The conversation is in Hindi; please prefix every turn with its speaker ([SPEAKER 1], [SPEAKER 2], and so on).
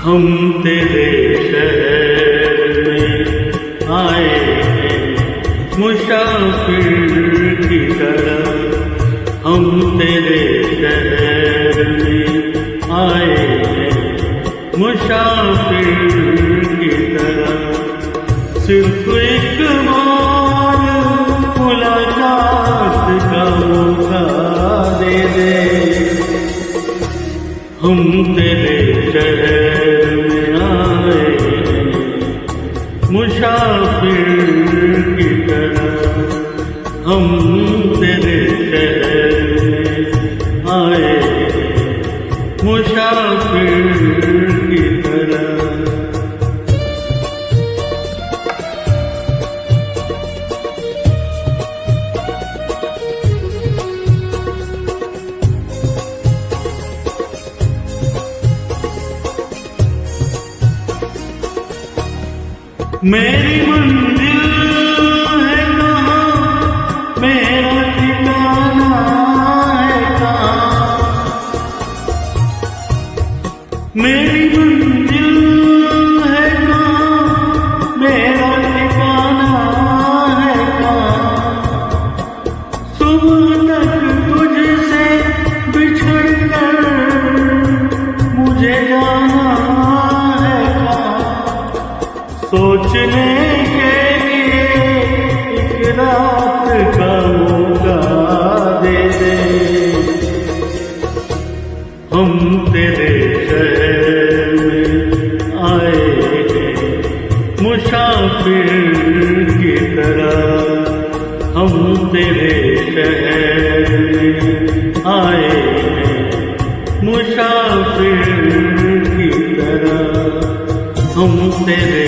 [SPEAKER 1] हम तेरे शहर में आए हैं मुसाफिर की तरह। हम तेरे शहर में आए हैं मुसाफिर की तरह। सिर्फ एक बार मुलाकात का मौका दे दे। हम तेरे शहर में आए हैं मुसाफिर की तरह। हम तेरे शहर में आए हैं मुसाफिर की तरह। मेरी मंजिल है कहाँ, मेरा ठिकाना है कहाँ। मेरी मंजिल है कहाँ, मेरा ठिकाना है कहाँ। सुबह तक तुझसे बिछड़ कर मुझे जाना है कहाँ। सोचने के लिए एक रात का मौका दे दे। हम तेरे शहर में आए हैं मुसाफिर की तरह। हम तेरे शहर में आए हैं मुसाफिर की तरह। हम तेरे